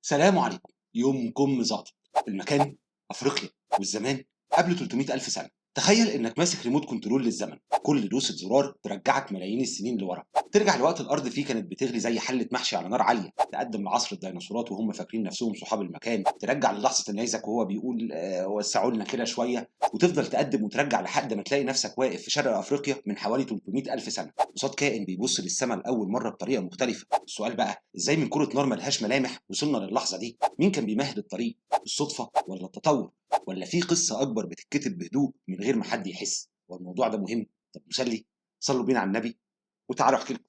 سلام عليكم. يومكم ظابط. المكان أفريقيا، والزمان قبل 300,000 سنة. تخيل إنك ماسك ريموت كنترول للزمن، كل دوسة زرار ترجعك ملايين السنين لورا، ترجع لوقت الأرض فيه كانت بتغلي زي حلة محشي على نار عالية، تقدم لعصر الديناصورات وهم فاكرين نفسهم صحاب المكان، ترجع للحظة النيزك وهو بيقول وسعوا لنا كده شوية، وتفضل تقدم وترجع لحد ما تلاقي نفسك واقف في شرق أفريقيا من حوالي 300,000 سنة، قصاد كائن بيبص للسماء لأول مرة بطريقة مختلفة. السؤال بقى إزاي من كرة نار ملهاش ملامح وصلنا للحظة دي؟ مين كان بيمهد الطريق؟ الصدفة ولا التطور؟ ولا في قصة أكبر بتتكتب بهدوء من غير ما حد يحس؟ والموضوع ده مهم؟ طب مسلي؟ صلوا بينا على النبي وتعالوا أحكي لكم.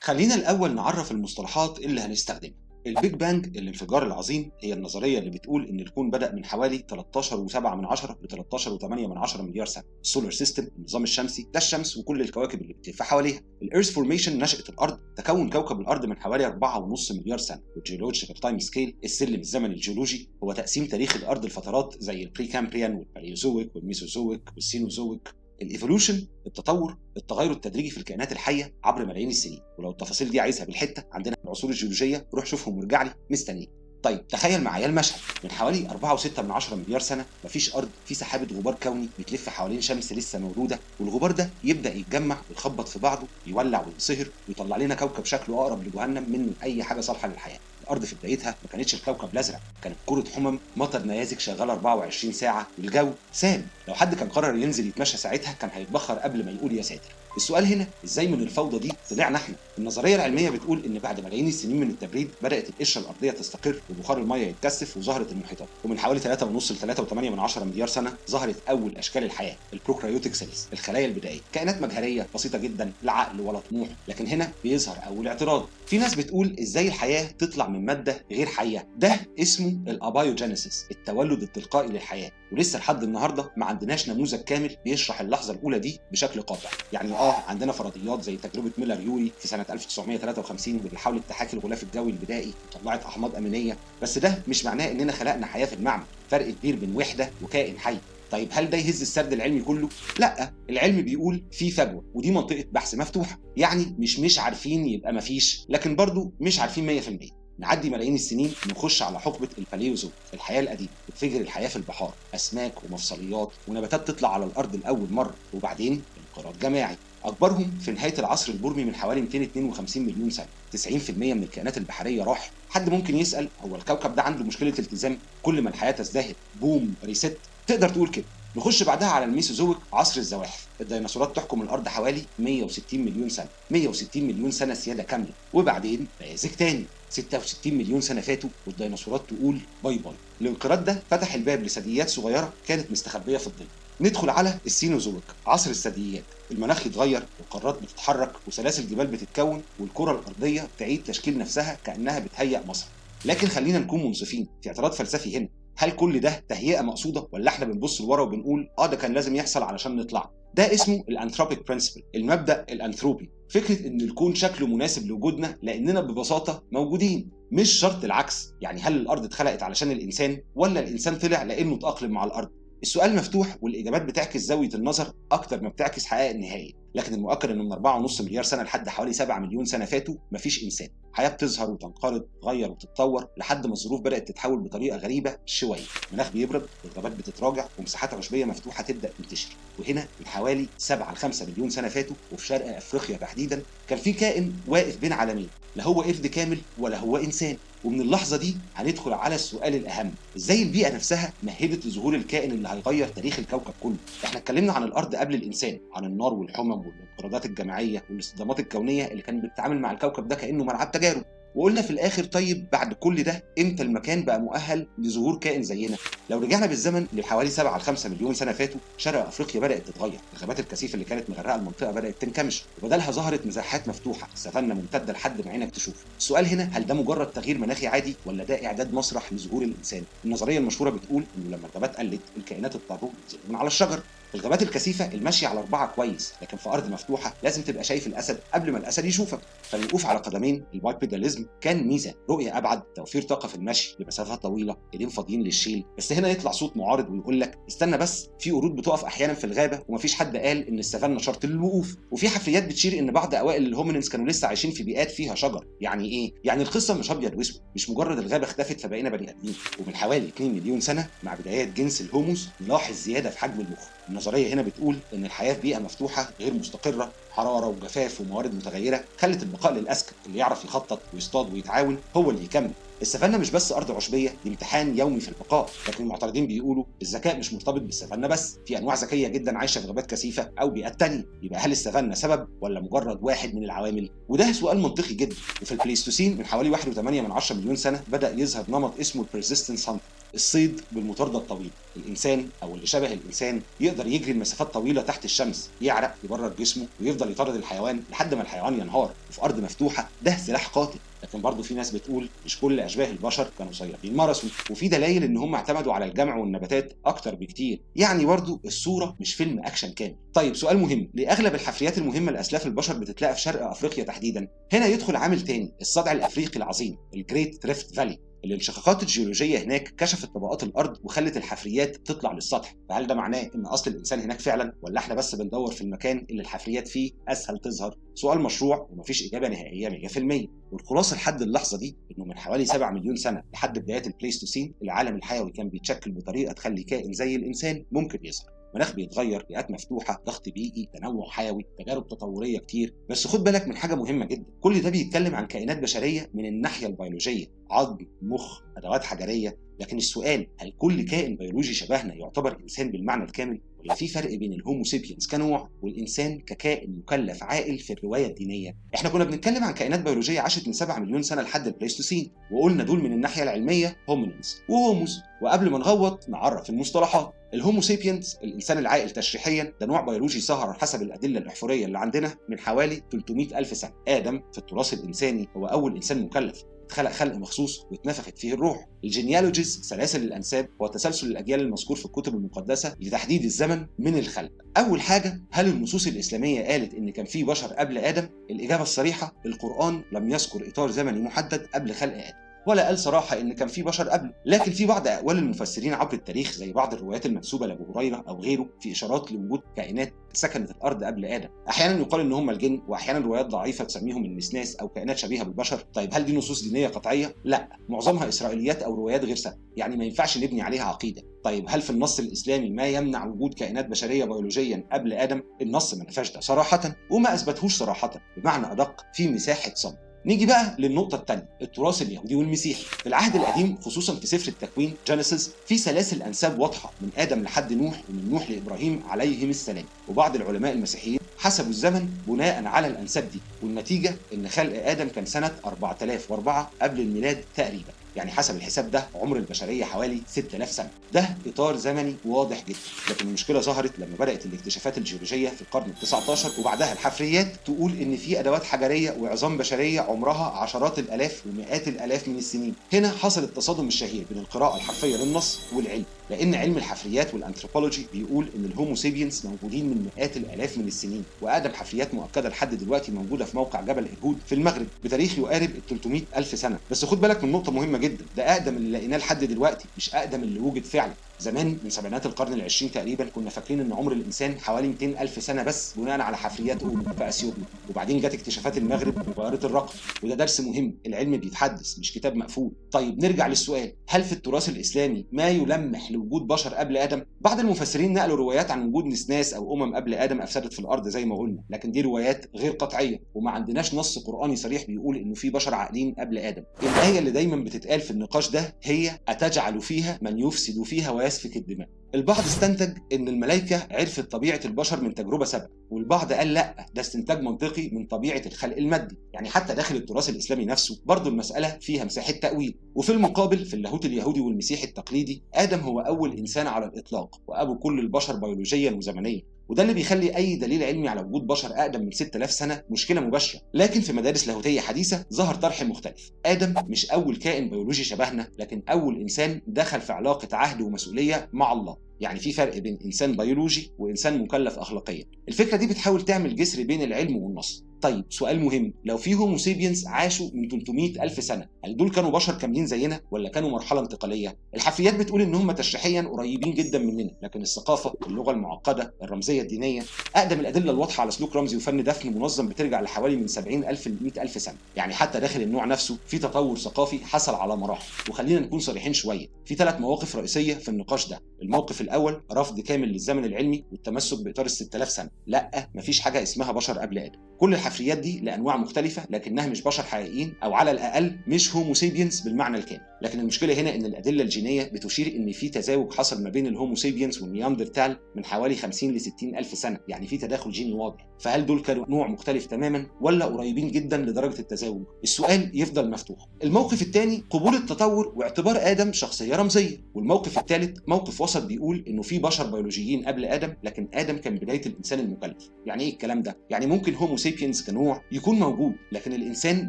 خلينا الأول نعرف المصطلحات اللي هنستخدمها. البيج بانج الانفجار العظيم هي النظرية اللي بتقول إن الكون بدأ من حوالي 13.7 ل 13.8 مليار سنة. السولار سيستم النظام الشمسي ده الشمس وكل الكواكب اللي بتلف حواليها. الإيرث فورميشن نشأة الأرض، تكون كوكب الأرض من حوالي 4.5 مليار سنة. والجيولوجيكال تايم سكيل السلم الزمني الجيولوجي هو تقسيم تاريخ الأرض لفترات زي البري كامبريان والباليوزويك والميسوزويك والسينوزويك. الايفولوشن التطور التغير التدريجي في الكائنات الحيه عبر ملايين السنين، ولو التفاصيل دي عايزها بالحته عندنا العصور الجيولوجيه، روح شوفهم وارجع لي مستنيك. طيب تخيل معايا المشهد من حوالي 4.6 مليار سنه مفيش ارض، في سحابه غبار كوني بتلف حوالين شمس لسه موجوده، والغبار ده يبدا يتجمع ويخبط في بعضه ويولع وينصهر ويطلع لنا كوكب شكله اقرب لجهنم من اي حاجه صالحه للحياه. الارض في بدايتها ما كانتش الكوكب الازرق، كانت كره حمم مطر نيازك شغاله 24 ساعه والجو سام. لو حد كان قرر ينزل يتمشى ساعتها كان هيتبخر قبل ما يقول يا ساتر. السؤال هنا ازاي من الفوضى دي طلعنا احنا؟ النظريه العلميه بتقول ان بعد ملايين السنين من التبريد بدات القشره الارضيه تستقر وبخار الميه يتكثف وظهرت المحيطات، ومن حوالي 3.5 ل 3.8 مليار سنه ظهرت اول اشكال الحياه، البروكاريوتيك سيلز، الخلايا البدائيه، كائنات مجهريه بسيطه جدا لا عقل ولا طموح. لكن هنا بيظهر اول اعتراض. في ناس بتقول ازاي الحياه تطلع من ماده غير حيه؟ ده اسمه الابايوجينيسيس، التولد التلقائي للحياه، ولسه لحد النهارده ما عندناش نموذج كامل بيشرح اللحظه الاولى دي بشكل قاطع. يعني عندنا فرضيات زي تجربه ميلر يوري في سنه 1953 واللي حاولت تحاكي الغلاف الجوي البدائي وطلعت احماض امينيه، بس ده مش معناه اننا خلقنا حياه في المعمل، فرق كبير بين وحده وكائن حي. طيب هل ده يهز السرد العلمي كله؟ لا، العلم بيقول في فجوه، ودي منطقه بحث مفتوحه، يعني مش عارفين يبقى مفيش، لكن برضو مش عارفين 100%. نعدي ملايين السنين ونخش على حقبه الباليوزو، الحياه القديمه، بتفجر الحياه في البحار، اسماك ومفصليات ونباتات تطلع على الارض لاول مره، وبعدين انقراض جماعي اكبرهم في نهايه العصر البرمي من حوالي 252 مليون سنه. 90% من الكائنات البحريه راح. حد ممكن يسال هو الكوكب ده عنده مشكله التزام؟ كل ما الحياه تزدهر بوم ريست، تقدر تقول كده. نخش بعدها على الميسوزويك، عصر الزواحف، الديناصورات تحكم الارض حوالي 160 مليون سنه، 160 مليون سنه سياده كامله، وبعدين نيازك تاني 66 مليون سنه فاتوا والديناصورات تقول باي باي. الانقراض ده فتح الباب لثدييات صغيره كانت مستخبيه في الظل. ندخل على السينوزويك، عصر الثدييات، المناخ يتغير والقارات بتتحرك وسلاسل جبال بتتكون والكره الارضيه تعيد تشكيل نفسها كانها بتهيأ مسرح. لكن خلينا نكون منصفين، في اعتراض فلسفي هنا. هل كل ده تهيئه مقصوده ولا احنا بنبص لورا وبنقول ده كان لازم يحصل علشان نطلع؟ ده اسمه الانثروبيك برنسبل، المبدا الانثروبي، فكره ان الكون شكله مناسب لوجودنا لاننا ببساطه موجودين، مش شرط العكس. يعني هل الارض اتخلقت علشان الانسان ولا الانسان طلع لانه اتاقلم مع الارض؟ السؤال مفتوح والاجابات بتعكس زاويه النظر اكتر ما بتعكس حقائق النهائيه، لكن المؤكد انه من 4.5 مليار سنه لحد حوالي 7 مليون سنه فاتوا مفيش انسان. حياه بتظهر وتنقرض، تغير وتتطور لحد ما الظروف بدات تتحول بطريقه غريبه شويه، المناخ بيبرد والغابات بتتراجع ومساحات عشبيه مفتوحه تبدا تنتشر. وهنا من حوالي 7 ل 5 مليون سنه فاتوا وفي شرق افريقيا تحديدا كان في كائن واقف بين عالمين، لا هو قرد كامل ولا هو انسان. ومن اللحظه دي هندخل على السؤال الاهم، ازاي البيئه نفسها مهدت لظهور الكائن اللي هيغير تاريخ الكوكب كله. احنا اتكلمنا عن الارض قبل الانسان، عن النار والحمم والانقراضات الجماعيه والاصطدامات الكونيه اللي كانت بتتعامل مع الكوكب ده كانه ملعب تجارب، وقلنا في الاخر طيب بعد كل ده امتى المكان بقى مؤهل لظهور كائن زينا؟ لو رجعنا بالزمن لحوالي 7 ل 5 مليون سنه فاتوا، شرق افريقيا بدات تتغير، الغابات الكثيفه اللي كانت مغرقه المنطقه بدات تنكمش وبدلها ظهرت مساحات مفتوحه، سافانا ممتده لحد ما عينك تشوف. السؤال هنا هل ده مجرد تغيير مناخي عادي ولا ده اعداد مسرح لظهور الانسان؟ النظريه المشهوره بتقول انه لما الغابات قلت الكائنات اضطروا ينزلوا من على الشجر، الغابات الكثيفة المشي على 4 كويس، لكن في أرض مفتوحة لازم تبقى شايف الأسد قبل ما الأسد يشوفك. فالوقوف على قدمين البايبيداليزم كان ميزة، رؤية أبعد، توفير طاقة في المشي لمسافات طويلة، إيدين فاضيين للشيل. بس هنا يطلع صوت معارض ويقول لك استنى بس، في قرود بتقف أحيانا في الغابة ومفيش حد قال إن السافانا شرط للوقوف، وفي حفريات بتشير إن بعض أوائل الهومينينز كانوا لسه عايشين في بيئات فيها شجر. يعني إيه؟ يعني القصة مش أبيض وأسود، مش مجرد الغابة اختفت فبقينا بني آدمين. ومن حوالي 2 مليون سنة مع بدايات جنس الهوموس نلاحظ زيادة في حجم المخ. النظرية هنا بتقول إن الحياة في بيئة مفتوحة غير مستقرة، حرارة وجفاف وموارد متغيرة، خلت البقاء للأذكى، اللي يعرف يخطط ويصطاد ويتعاون هو اللي يكمل. السافانا مش بس أرض عشبية، دي امتحان يومي في البقاء. لكن المعترضين بيقولوا الذكاء مش مرتبط بالسافانا بس، في أنواع ذكية جدا عايشة في غابات كثيفة أو بيئات تانية. يبقى هل السافانا سبب ولا مجرد واحد من العوامل؟ وده سؤال منطقي جدا. وفي البليستوسين من حوالي 1.8 مليون سنة بدأ يظهر نمط اسمه البرزيستنس هانت، الصيد بالمطاردة الطويلة. الإنسان أو اللي شبه الإنسان يقدر يجري لمسافات طويلة تحت الشمس، يعرق، يبرد جسمه ويفضل يطارد الحيوان لحد ما الحيوان ينهار. وفي أرض مفتوحة ده سلاح قاتل. لكن برضه في ناس بتقول مش كل أشباه البشر كانوا صيادين ماراثون، وفي دلائل إن هم اعتمدوا على الجمع والنباتات أكتر بكتير. يعني برضه الصورة مش فيلم أكشن كامل. طيب سؤال مهم، ليه أغلب الحفريات المهمة لأسلاف البشر بتتلاقى في شرق أفريقيا تحديدا؟ هنا يدخل عامل تاني، الصدع الأفريقي العظيم، الجريت ريفت فالي. الانشقاقات الجيولوجية هناك كشفت طبقات الأرض وخلت الحفريات تطلع للسطح. فهل ده معناه إن أصل الإنسان هناك فعلا، ولا إحنا بس بندور في المكان اللي الحفريات فيه أسهل تظهر؟ سؤال مشروع ومفيش إجابة نهائية 100%. والخلاصة لحد اللحظة دي إنه من حوالي 7 مليون سنة لحد بدايات البليستوسين العالم الحيوي كان بيتشكل بطريقة تخلي كائن زي الإنسان ممكن يظهر. مناخ بيتغير، بيئات مفتوحة، ضغط بيئي، تنوع حيوي، تجارب تطورية كتير. بس خد بالك من حاجة مهمة جدا، كل ده بيتكلم عن كائنات بشرية من الناحية البيولوجية، عظم، مخ، أدوات حجرية. لكن السؤال، هل كل كائن بيولوجي شبهنا يعتبر إنسان بالمعنى الكامل؟ ولا في فرق بين الهومو سيبينز كنوع والإنسان ككائن مكلف عاقل في الرواية الدينية؟ احنا كنا بنتكلم عن كائنات بيولوجية عاشت من 7 مليون سنة لحد البليستوسين، وقلنا دول من الناحية العلمية هومينينز وهوموس. وقبل ما نغوط نعرف المصطلحات. الهومو سيبينز الإنسان العاقل تشريحيا ده نوع بيولوجي ظهر حسب الأدلة الأحفورية اللي عندنا من حوالي 300 ألف سنة. آدم في التراث الإنساني هو أول إنسان مكلف، اتخلق خلق مخصوص واتنفخت فيه الروح. الجينيالوجيز سلاسل الأنساب هو تسلسل الأجيال المذكور في الكتب المقدسة لتحديد الزمن من الخلق. أول حاجة، هل النصوص الإسلامية قالت إن كان في بشر قبل آدم؟ الإجابة الصريحة، القرآن لم يذكر إطار زمني محدد قبل خلق آدم، ولا قال صراحة إن كان في بشر قبله. لكن في بعض أقوال المفسرين عبر التاريخ زي بعض الروايات المنسوبة لأبو هريرة أو غيره في إشارات لوجود كائنات سكنت الأرض قبل آدم. أحيانا يقال إن هم الجن، وأحيانا روايات ضعيفة تسميهم النسناس أو كائنات شبيهة بالبشر. طيب هل دي نصوص دينية قطعية؟ لا، معظمها إسرائيليات أو روايات غير ثابتة، يعني ما ينفعش نبني عليها عقيدة. طيب هل في النص الإسلامي ما يمنع وجود كائنات بشرية بيولوجيا قبل آدم؟ النص ما نفاش ده صراحة وما أثبتهوش صراحة، بمعنى أدق في مساحة صمت. نيجي بقى للنقطة الثانية، التراث اليهودي والمسيحي. في العهد القديم خصوصا في سفر التكوين جينيسيس في سلاسل أنساب واضحة من آدم لحد نوح ومن نوح لإبراهيم عليهم السلام. وبعض العلماء المسيحيين حسبوا الزمن بناء على الأنساب دي، والنتيجة إن خلق آدم كان سنة 4004 قبل الميلاد تقريبا. يعني حسب الحساب ده عمر البشرية حوالي 6000 سنة. ده إطار زمني واضح جدا. لكن المشكلة ظهرت لما بدأت الاكتشافات الجيولوجية في القرن ال19 وبعدها الحفريات تقول إن في أدوات حجرية وعظام بشرية عمرها عشرات الآلاف ومئات الآلاف من السنين. هنا حصل التصادم الشهير بين القراءة الحرفية للنص والعلم، لأن علم الحفريات والأنثروبولوجي بيقول إن الهومو سيبينز موجودين من مئات الآلاف من السنين، وأقدم حفريات مؤكدة لحد دلوقتي موجودة في موقع جبل إرهود في المغرب بتاريخ يقارب 300 ألف سنة. بس خد بالك من نقطة مهمة جدا، ده أقدم اللي لقيناه لحد دلوقتي، مش أقدم اللي وجد فعلا. زمان من سبعينات القرن العشرين تقريبا كنا فاكرين ان عمر الانسان حوالي 200 الف سنه بس بناء على حفريات اولو في اثيوبيا، وبعدين جت اكتشافات المغرب وغيرت الرقم. وده درس مهم، العلم بيتحدث مش كتاب مقفول. طيب نرجع للسؤال، هل في التراث الاسلامي ما يلمح لوجود بشر قبل ادم؟ بعض المفسرين نقلوا روايات عن وجود نسناس او قبل ادم افسدت في الارض زي ما قلنا، لكن دي روايات غير قطعيه وما عندناش نص قراني صريح بيقول انه في بشر عاقلين قبل ادم. الايه اللي دايما بتتقال في النقاش ده هي اتجعل فيها من يفسد فيها ويسفك الدماء. البعض استنتج ان الملائكه عرفت طبيعه البشر من تجربه سابقه، والبعض قال لا، ده استنتاج منطقي من طبيعه الخلق المادي. يعني حتى داخل التراث الاسلامي نفسه برضه المساله فيها مساحه تاويل. وفي المقابل في اللاهوت اليهودي والمسيحي التقليدي ادم هو اول انسان على الاطلاق وابو كل البشر بيولوجيا وزمنيا. وده اللي بيخلي اي دليل علمي على وجود بشر اقدم من 6000 سنه مشكله مباشره. لكن في مدارس لاهوتيه حديثه ظهر طرح مختلف. ادم مش اول كائن بيولوجي شبهنا، لكن اول انسان دخل في علاقه عهد ومسؤوليه مع الله. يعني في فرق بين انسان بيولوجي وانسان مكلف اخلاقيا. الفكره دي بتحاول تعمل جسر بين العلم والنص. طيب سؤال مهم، لو في هومو سيبينز عاشوا من 300 ألف سنة، هل دول كانوا بشر كاملين زينا ولا كانوا مرحلة انتقالية؟ الحفريات بتقول إن هم تشريحيا قريبين جدا مننا، لكن الثقافة، اللغة المعقدة، الرمزية الدينية، أقدم الأدلة الواضحة على سلوك رمزي وفن دفن منظم بترجع لحوالي من 70 ألف ل 100 ألف سنة. يعني حتى داخل النوع نفسه في تطور ثقافي حصل على مراحل. وخلينا نكون صريحين شوية، في 3 مواقف رئيسية في النقاش ده. الموقف الأول رفض كامل للزمن العلمي والتمسك بإطار ال 6000 سنة. لا، مفيش حاجة اسمها بشر قبل آدم. كل الحفريات دي لانواع مختلفه، لكنها مش بشر حقيقيين، او على الاقل مش هومو سيبينز بالمعنى الكامل. لكن المشكله هنا ان الادله الجينيه بتشير ان في تزاوج حصل ما بين الهومو سيبينز والنياندرتال من حوالي 50 ل 60 الف سنه، يعني في تداخل جيني واضح. فهل دول كانوا نوع مختلف تماما ولا قريبين جدا لدرجه التزاوج؟ السؤال يفضل مفتوح. الموقف الثاني قبول التطور واعتبار ادم شخصيه رمزيه. والموقف الثالث موقف وسط بيقول انه في بشر بيولوجيين قبل ادم، لكن ادم كان بدايه الانسان المكلف. يعني ايه الكلام ده؟ يعني ممكن هومو سيبينز كنوع يكون موجود، لكن الانسان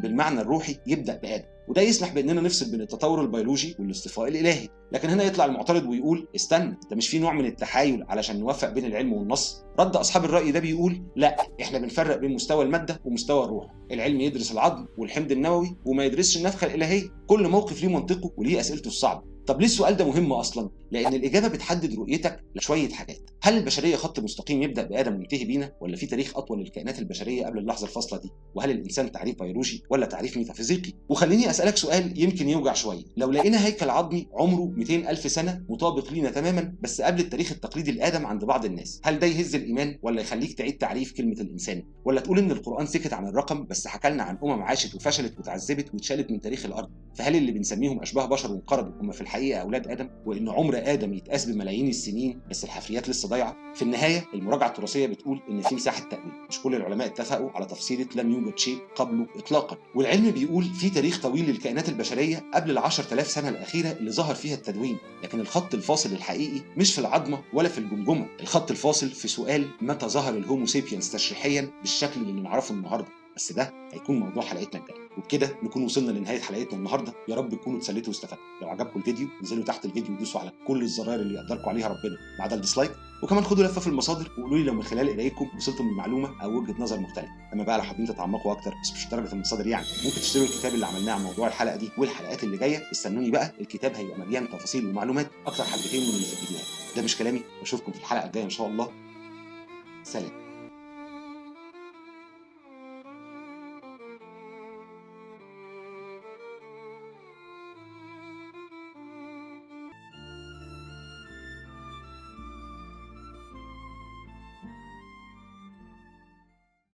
بالمعنى الروحي يبدا بادم، وده يسمح باننا نفصل بين التطور البيولوجي والاصطفاء الالهي. لكن هنا يطلع المعترض ويقول استنى، انت مش في نوع من التحايل علشان نوفق بين العلم والنص؟ رد اصحاب الراي ده بيقول لا، احنا بنفرق بين مستوى الماده ومستوى الروح. العلم يدرس العظم والحمض النووي وما يدرسش النفخه الالهيه. كل موقف ليه منطقه وليه اسئلته الصعبه. طب ليه السؤال ده مهم اصلا؟ لان الاجابه بتحدد رؤيتك لشويه حاجات. هل البشريه خط مستقيم يبدا بادم وينتهي بينا، ولا في تاريخ اطول للكائنات البشريه قبل اللحظه الفاصله دي؟ وهل الانسان تعريف بيولوجي ولا تعريف ميتافيزيقي؟ وخليني اسالك سؤال يمكن يوجع شويه، لو لقينا هيكل عظمي عمره 200 الف سنه مطابق لينا تماما بس قبل التاريخ التقليدي لادم عند بعض الناس، هل ده يهز الايمان ولا يخليك تعيد تعريف كلمه الانسان؟ ولا تقول ان القران سكت عن الرقم بس حكى لنا عن عاشت وفشلت وتعذبت واتشالت من تاريخ الارض؟ فهل اللي بنسميهم اشباه بشر وانقرضوا هم في الحقيقه اولاد ادم، وان عمر ادم يتقاس بملايين السنين بس الحفريات لسه ضايعه؟ في النهايه المراجعه التراثيه بتقول ان في مساحه تاويل. مش كل العلماء اتفقوا على تفصيله لم يوجد شيء قبله اطلاقا، والعلم بيقول في تاريخ طويل للكائنات البشريه قبل ال 10000 سنه الاخيره اللي ظهر فيها التدوين. لكن الخط الفاصل الحقيقي مش في العظمه ولا في الجمجمه، الخط الفاصل في سؤال متى ظهر الهومو سيبينز تشريحيا بالشكل اللي نعرفه النهارده. بس ده هيكون موضوع حلقتنا الجايه. وبكده نكون وصلنا لنهايه حلقتنا النهارده. يا رب تكونوا اتسليتوا واستفدتوا. لو عجبكم الفيديو انزلوا تحت الفيديو ودوسوا على كل الزراير اللي يقدركم عليها ربنا ما عدا الديسلايك، وكمان خدوا لفه في المصادر وقولوا لي لو من خلال قرايتكم وصلتم لمعلومه او وجهه نظر مختلفه. اما بقى لو حابين تتعمقوا اكتر بس مش درجه المصادر، يعني ممكن تشتروا الكتاب اللي عملناه عن موضوع الحلقه دي والحلقات اللي جايه. استنوني بقى، الكتاب هيبقى مليان تفاصيل ومعلومات اكتر حبتين من اللي في الفيديوهات. ده مش كلامي، واشوفكم في الحلقه الجايه ان شاء الله. سلام.